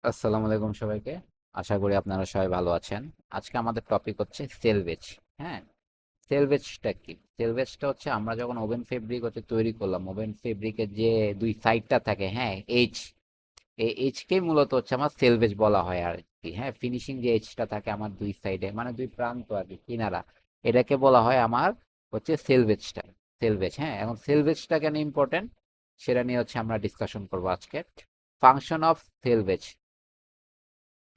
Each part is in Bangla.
আসসালামু আলাইকুম সবাইকে। আশা করি আপনারা সবাই ভালো আছেন। আজকে আমাদের টপিক হচ্ছে সেলভেজ। হ্যাঁ, সেলভেজটা কি? সেলভেজটা হচ্ছে আমরা যখন ওভেন ফেব্রিক হচ্ছে তৈরি করলাম, ওভেন ফেব্রিকের যে দুই সাইডটা থাকে, হ্যাঁ, এইচ, এই এইচকেই মূলত হচ্ছে আমার সেলভেজ বলা হয় আর কি। হ্যাঁ, ফিনিশিং যে এইচটা থাকে আমার দুই সাইডে, মানে দুই প্রান্ত আর কি, কিনারা, এটাকে বলা হয় আমার হচ্ছে সেলভেজটা। সেলভেজ, হ্যাঁ। এখন সেলভেজটা কেন ইম্পর্টেন্ট সেটা নিয়ে হচ্ছে আমরা ডিসকাশন করবো আজকে। Function of selvage: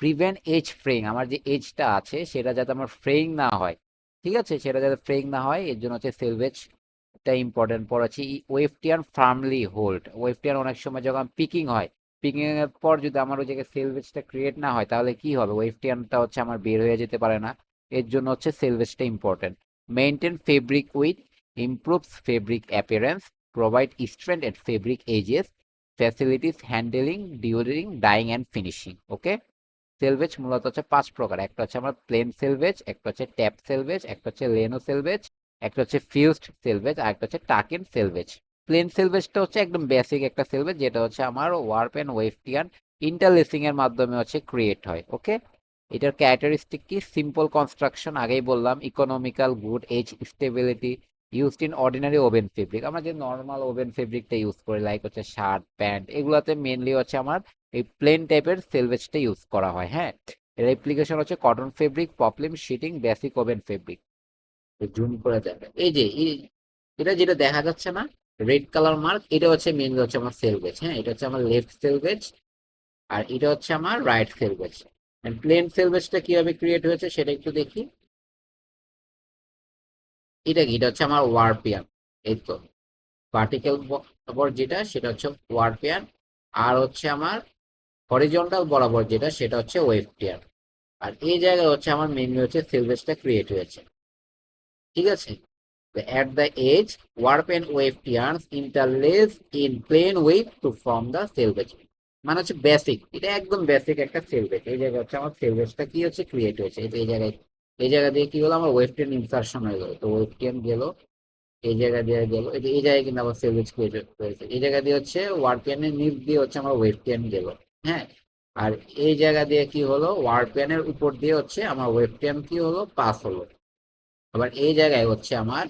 prevent edge fraying, আমার যে এজটা আছে সেটা যাতে আমার ফ্রেইং না হয়, ঠিক আছে, সেটা যাতে ফ্রেইং না হয় এর জন্য হচ্ছে সেলভেজটা ইম্পর্টেন্ট পড়াচ্ছি। ওয়েফটিয়ান ফার্মলি হোল্ড, ওয়েফটিয়ান অনেক সময় যখন পিকিং হয়, পিকিং এর পর যদি আমার ওই জায়গায় সেলভেজটা ক্রিয়েট না হয় তাহলে কি হবে, ওয়েফটিয়ানটা হচ্ছে আমার বের হয়ে যেতে পারে না। এর জন্য হচ্ছে সেলভেজটা important. Maintain fabric width, improves fabric appearance, provide strength at fabric edges, facilitates handling during dyeing and finishing. Okay. Selvedge মূলত হচ্ছে পাঁচ প্রকার: একটা হচ্ছে আমার প্লেন সেলভেজ, একটা হচ্ছে ট্যাপ সেলভেজ, একটা হচ্ছে লেনো সেলভেজ, একটা হচ্ছে ফিউজড সেলভেজ, আর একটা হচ্ছে টাকিন সেলভেজ। প্লেন সেলভেজটা হচ্ছে একদম বেসিক একটা সেলভেজ, যেটা হচ্ছে আমার ওয়ার্প এন্ড ওয়েফটিয়ান ইন্টারলেসিং এর মাধ্যমে হচ্ছে ক্রিয়েট হয়। ওকে। এটার ক্যারেক্টারিস্টিক কি? সিম্পল কনস্ট্রাকশন, আগেই বললাম, economical, good age stability, used in ordinary oven fabric. আমরা যে নর্মাল ওভেন ফেব্রিকটা ইউজ করি, লাইক হচ্ছে শার্ট প্যান্ট, এগুলাতে মেনলি হচ্ছে আমার এই প্লেন টাইপের সেলভেজটা ইউজ করা হয়। হ্যাঁ, এর অ্যাপ্লিকেশন হচ্ছে cotton fabric, poplin, sheeting, basic woven fabric. Zoom করে যাবে, এই যে এটা যেটা দেখা যাচ্ছে না, রেড কালার মার্ক, এটা হচ্ছে মেনলি হচ্ছে আমার সেলভেজ। হ্যাঁ, এটা হচ্ছে আমার লেফট সেলভেজ, আর এটা হচ্ছে আমার রাইট সেলভেজ। প্লেন সেলভেজটা কিভাবে ক্রিয়েট হয়েছে সেটা একটু দেখি। এটা কি? এটা হচ্ছে আমার ওয়ারপিয়ান। এই তো ভার্টিক্যাল বরাবর যেটা সেটা হচ্ছে ওয়ারপিয়ান, আর হচ্ছে আমার হরিজন্টাল বরাবর যেটা সেটা হচ্ছে ওয়েফটিয়ান। আর এই জায়গায় হচ্ছে আমার মেনলি হচ্ছে সেলভেজটা ক্রিয়েট হয়েছে, ঠিক আছে। At the edge, warp and wave yarns interlace in plane wave to form the selvage. মানে হচ্ছে বেসিক, এটা একদম বেসিক একটা সেলভেজ। এই জায়গায় হচ্ছে আমার সেলভেজটা কি হচ্ছে ক্রিয়েট হয়েছে, এই জায়গায়, এই জায়গা দিয়ে কি হলো, আমার ওয়েস্টার্ন ইনসার্শন হয়ে গেল, তো ওয়েস্টার্ন গেল, এই জায়গা দিয়ে গেল, এই জায়গায় কিন্তু আমার সেলভেজ ক্রিয়েট হয়েছে, এই জায়গা দিয়ে হচ্ছে ওয়ার্পিয়ানের নিচ দিয়ে হচ্ছে আমার ওয়েস্টার্ন গেল। হ্যাঁ, আর এই জায়গা দিয়ে কি হলো, ওয়ার্পিয়ানের উপর দিয়ে হচ্ছে আমার ওয়েস্টার্ন কি হলো, পাস হলো। আবার এই জায়গায় হচ্ছে আমার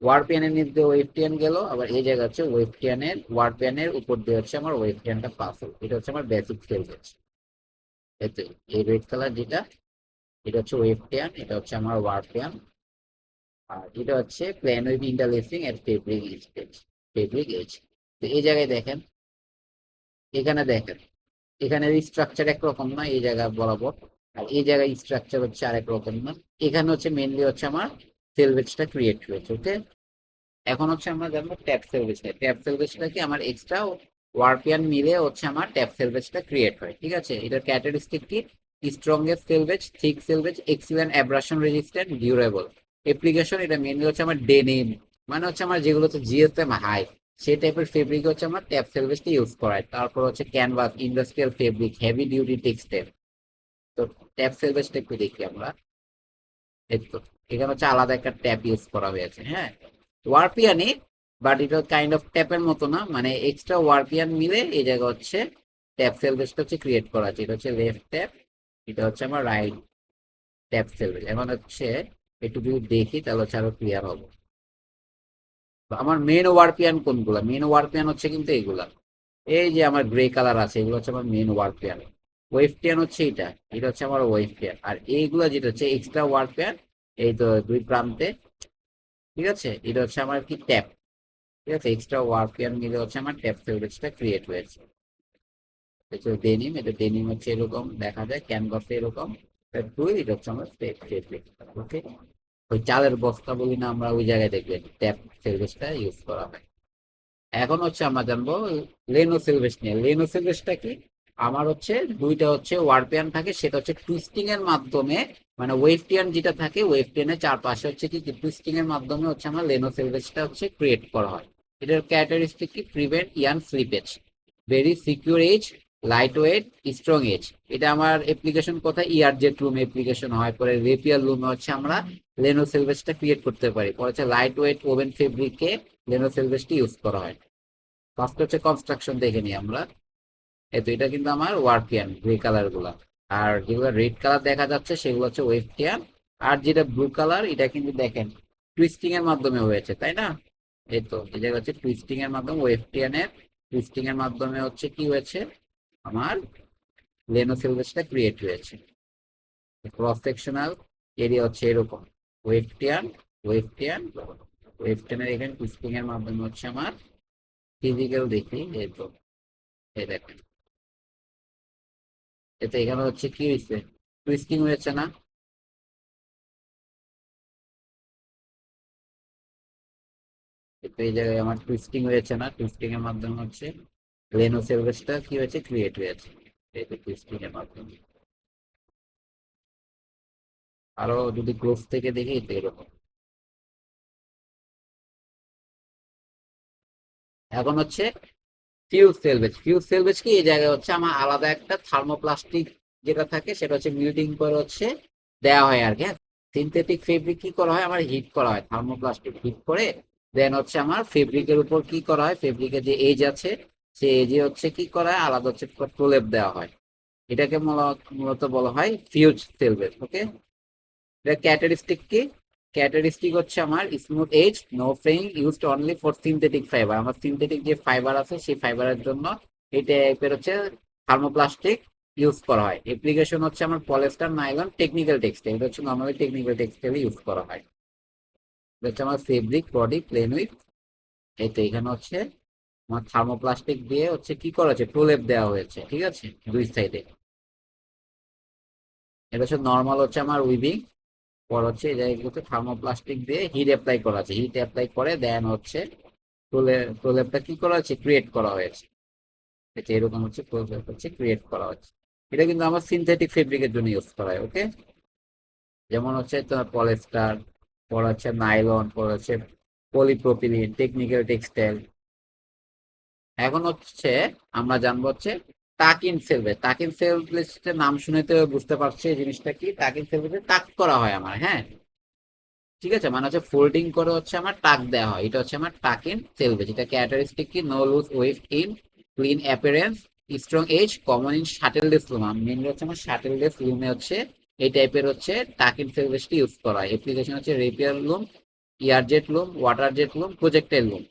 ওয়ারপিয়ানের নিচ দিয়ে ওয়েফটিয়ান গেল, আবার এই জায়গা হচ্ছে ওয়েফটিয়ানের ওয়ারপিয়ানের উপর দিয়ে হচ্ছে আমার ওয়েফটিয়ানটা পাস হলো। এটা হচ্ছে আমার বেসিক সেলভেজ। এতে এই রেড কালার যেটা, এটা হচ্ছে ওয়েফটিয়ান, এটা হচ্ছে আমার ওয়ারপিয়ান, আর এটা হচ্ছে plain with interlacing at fabric stage, fabric edge. তো এই জায়গায় দেখেন, এখানে দেখেন, এখানে স্ট্রাকচার একরকম না এই জায়গা বরাবর, আর এই জায়গায় স্ট্রাকচার হচ্ছে আরেক রকম না। এখানে হচ্ছে মেনলি হচ্ছে আমার সেলভেজটা ক্রিয়েট হয়েছে। ওকে। এখন হচ্ছে আমরা জানবো ট্যাপ সেলভেজটা। ট্যাপ সেলভেজটা কি? আমার এক্সট্রা ওয়ারপিয়ান মিলে হচ্ছে আমার ট্যাপ সেলভেজটা ক্রিয়েট হয়, ঠিক আছে। এটার ক্যারেক্টারিস্টিক কি? Strongest selvedge, thick selvedge, excellent abrasion resistant, durable. Application এটা মেনলি হচ্ছে আমার ডেনিম, মানে হচ্ছে আমার যেগুলো হচ্ছে জিএসএম হাই, সেই টাইপের ফেব্রিক হচ্ছে আমার ট্যাপ সেলভেজটা ইউজ করা হয়। তারপর হচ্ছে canvas, industrial fabric, heavy duty textile. তো ট্যাপ সেলভেজটা একটু দেখি আমরা। এই তো এখানে হচ্ছে আলাদা একটা ট্যাপ ইউজ করা হয়েছে। হ্যাঁ, ওয়ারপিয়ানে, বাট এটা কাইন্ড অফ ট্যাপের মতো না, মানে এক্সট্রা ওয়ারপিয়ান মিলে এই জায়গা হচ্ছে ট্যাপ সেলভেজটা হচ্ছে ক্রিয়েট করা আছে। এটা হচ্ছে লেফট ট্যাপ, এটা হচ্ছে আমার রাইট ট্যাপ সেলভেজ। এখন হচ্ছে একটু যদি দেখি তাহলে হচ্ছে আরো ক্লিয়ার হবে। তো আমার মেন ওয়ারপিয়ান কোনগুলা? মেন ওয়ারপিয়ান হচ্ছে কিন্তু এগুলা, এই যে আমার গ্রে কালার আছে, এগুলো হচ্ছে আমার মেন ওয়ারপিয়ান। ওয়েফটিয়ান হচ্ছে এটা, এটা হচ্ছে আমার ওয়েফটিয়ান, আর এইগুলা যেটা হচ্ছে এক্সট্রা ওয়ারপিয়ান, এই তো দুই প্রান্তে, ঠিক আছে, এটা হচ্ছে আমার কি ট্যাপ, ঠিক আছে। এক্সট্রা ওয়ারপিয়ান মিলে হচ্ছে আমার ট্যাপ ফেব্রিক্সটা ক্রিয়েট হয়েছে। এটা ডেনিম, এটা ডেনিম হচ্ছে এরকম দেখা যায়, ক্যানভাসে এরকম। টুই, এটা হচ্ছে আমার ফেব্রিক। ওকে। ওই চালের বস্তা বলি না আমরা, ওই জায়গায় দেখবেন ট্যাপ ফেব্রিক্সটা ইউজ করা হয়। এখন হচ্ছে আমরা জানবো লেনো সিলভেস নিয়ে। লেনো সিলভেসটা কি? আমার হচ্ছে দুইটা হচ্ছে ওয়ারপিয়ান থাকে, সেটা হচ্ছে টুইস্টিং এর মাধ্যমে, মানে ওয়েফটিয়ান যেটা থাকে ওয়েফটিয়ানের চারপাশে হচ্ছে কি টুইস্টিং এর মাধ্যমে হচ্ছে আমার লেনো সিলভেসটা হচ্ছে ক্রিয়েট করা হয়। এটার ক্যারেক্টারিস্টিক কি? Prevent yarn slippage, very secure edge, light weight, strong edge. এটা আমার অ্যাপ্লিকেশন কোথায়? ইয়ারজেট রুম অ্যাপ্লিকেশন হয়, পরে রেপিয়ার রুমে হচ্ছে আমরা লেনো সিলভেসটা ক্রিয়েট করতে পারি, পরে হচ্ছে লাইট ওয়েট ওভেন ফেব্রিকে লেনো সিলভেসটা ইউজ করা হয়। ফার্স্ট হচ্ছে কনস্ট্রাকশন দেখে নিই আমরা। এই তো এটা কিন্তু আমার ওয়ার্পিয়ান গ্রে কালার গুলা। আর যেগুলো রেড কালার দেখা যাচ্ছে সেগুলো হচ্ছে ওয়েস্টিয়ান। আর যেটা ব্লু কালার এটা কিন্তু দেখেন টুইস্টিং এর মাধ্যমে হয়েছে, তাই না? এই তো এই জায়গা হচ্ছে টুইস্টিং এর মাধ্যমে ওয়েস্টিয়ানের টুইস্টিং এর মাধ্যমে হচ্ছে কি হয়েছে আমার লেনোসেলভেজটা ক্রিয়েট হয়েছে। ক্রস সেকশনাল এরিয়া হচ্ছে এরকম ওয়েস্টিয়ান ওয়েস্টিয়ান ওয়েস্টার্নের এখানে টুইস্টিং এর মাধ্যমে হচ্ছে আমার ফিজিক্যাল দেখি এই তো এই দেখেন এতে এখানে হচ্ছে কি হয়েছে টুইস্টিং হয়েছে না? তো এই জায়গায় আমার টুইস্টিং হয়েছে না? টুইস্টিং এর মাধ্যমে হচ্ছে লেনোসেলভেজটা কি হয়েছে ক্রিয়েট হয়েছে। এই তো টুইস্টিং এর মাধ্যমে। আরো যদি ক্লোজ থেকে দেখি তো এরকম। এখন হচ্ছে ফিউজ সেলভেজ কি এই জায়গায় হচ্ছে আমার আলাদা একটা থার্মোপ্লাস্টিক যেটা থাকে সেটা হচ্ছে মিল্টিং করে হচ্ছে দেওয়া হয় আর কি। সিনথেটিক ফেব্রিক কি করা হয় আমার হিট করা হয়, থার্মোপ্লাস্টিক হিট করে দেন হচ্ছে আমার ফেব্রিকের উপর কি করা হয়, ফেব্রিকের যে এজ আছে সে এজে হচ্ছে কি করা হয় আলাদা হচ্ছে প্রলেপ দেওয়া হয়। এটাকে মূলত বলা হয় ফিউজ সেলভেজ। ওকে, এটা ক্যাটারিস্টিক কি? ক্যাটারিস্টিক হচ্ছে আমার smooth edge no fraying used only for synthetic fibre. আমার সিনথেটিক যে ফাইবার আছে সেই ফাইবারের জন্য এই টাইপের হচ্ছে থার্মোপ্লাস্টিক ইউজ করা হয়। অ্যাপ্লিকেশন হচ্ছে আমার পলিস্টার নাইলন টেকনিক্যাল টেক্সটাইল, এটা হচ্ছে নর্মালি টেকনিক্যাল টেক্সটাইল ইউজ করা হয়। এটা হচ্ছে আমার ফেব্রিক বডি প্লেন উইথ। এই তো এখানে হচ্ছে আমার থার্মোপ্লাস্টিক দিয়ে হচ্ছে কি করা হয়েছে প্রলেপ দেওয়া হয়েছে, ঠিক আছে দুই সাইডে। এটা হচ্ছে নর্মাল হচ্ছে আমার উইভিং। পর হচ্ছে এই জায়গাগুলোতে থার্মোপ্লাস্টিক দিয়ে হিট অ্যাপ্লাই করা আছে, হিট অ্যাপ্লাই করে দেন হচ্ছে প্রলেপটা কি করা হচ্ছে ক্রিয়েট করা হয়েছে। এটা এরকম হচ্ছে প্রলেপ হচ্ছে ক্রিয়েট করা হচ্ছে। এটা কিন্তু আমার সিনথেটিক ফেব্রিকের জন্য ইউজ করা হয়। ওকে, যেমন হচ্ছে তোমার পলিস্টার, পর হচ্ছে নাইলন, পর হচ্ছে পলিপ্রোপিলিন, টেকনিক্যাল টেক্সটাইল। এখন হচ্ছে আমরা জানবো হচ্ছে তাকিন সেলভেজ। তাকিন সেলভেজের নাম শুনে তো বুঝতে পারছি এই জিনিসটা কি। তাকিন সেলভেজে তাক করা হয় আমার, হ্যাঁ ঠিক আছে, মানে হচ্ছে ফোল্ডিং করে হচ্ছে আমার টাক দেওয়া হয়। এটা হচ্ছে আমার টাক ইন সেলভেজ। এটা ক্যারেক্টারিস্টিক কি no loose weft in clean appearance strong edge common in shuttleless loom. Mainly হচ্ছে আমার শাটেললেস লুমে হচ্ছে এই টাইপের হচ্ছে টাক ইন সেলভেজটি ইউজ করা হয়। অ্যাপ্লিকেশন হচ্ছে রেপিয়ার লুম, ইয়ারজেট লুম, ওয়াটার জেট লুম, প্রজেক্টাইল লুম।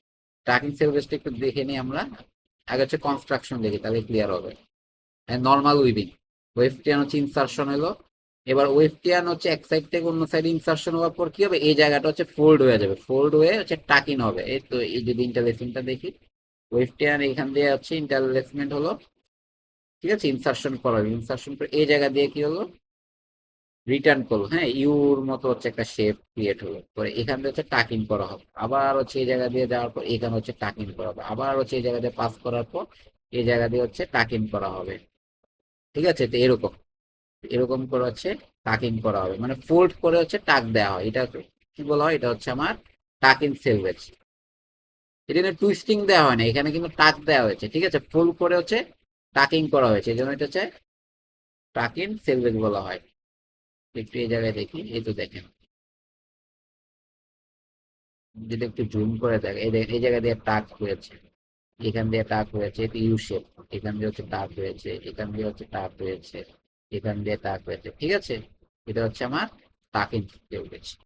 টাক ইন সেলভেজটা একটু দেখে নিই আমরা। আগে হচ্ছে কনস্ট্রাকশন দেখি তাহলে ক্লিয়ার হবে। নর্মাল উইভিং, ওয়েফটিয়ান হচ্ছে ইনসারশন হলো। এবার ওয়েফটিয়ান হচ্ছে এক সাইড থেকে অন্য সাইডে ইনসারশন হওয়ার পর কি হবে এই জায়গাটা হচ্ছে ফোল্ড হয়ে যাবে, ফোল্ড হয়ে হচ্ছে টাকিন হবে। এই তো এই যদি ইন্টারলেসমেন্টটা দেখি ওয়েফটিয়ান এখান দিয়ে হচ্ছে ইন্টারলেসমেন্ট হলো, ঠিক আছে, ইনসারশন করা হবে। ইনসারশন করে এই জায়গা দিয়ে কি হলো রিটার্ন করলো, হ্যাঁ ইউর মতো হচ্ছে একটা শেপ ক্রিয়েট হলো। পরে এখান থেকে হচ্ছে টাকিং করা হবে, আবার হচ্ছে এই জায়গা দিয়ে যাওয়ার পর এখানে হচ্ছে টাকিং করা হবে, আবার হচ্ছে এই জায়গা দিয়ে পাস করার পর এই জায়গা দিয়ে হচ্ছে টাকিং করা হবে। ঠিক আছে, তো এরকম এরকম করে হচ্ছে টাকিং করা হবে, মানে ফোল্ড করে হচ্ছে টাক দেওয়া হয়। এটা কি বলা হয় এটা হচ্ছে আমার টাক ইন সেলভেজ। এখানে টুইস্টিং দেওয়া হয় না, এখানে কিন্তু টাক দেওয়া হয়েছে, ঠিক আছে, ফোল্ড করে হচ্ছে টাকিং করা হয়েছে, এই জন্য এটা হচ্ছে টাক ইন সেলভেজ বলা হয়। একটু এই জায়গায় দেখি, এই তো দেখেন যদি একটু জুম করে দেখে এই দেখেন এই জায়গা দিয়ে টাক হয়েছে, এখান দিয়ে টাক হয়েছে ইউ শেপ, এখান দিয়ে হচ্ছে টাক হয়েছে, এখান দিয়ে হচ্ছে টাক হয়েছে, এখান দিয়ে টাক হয়েছে, ঠিক আছে। এটা হচ্ছে আমার টাক ইন সেলভেজ।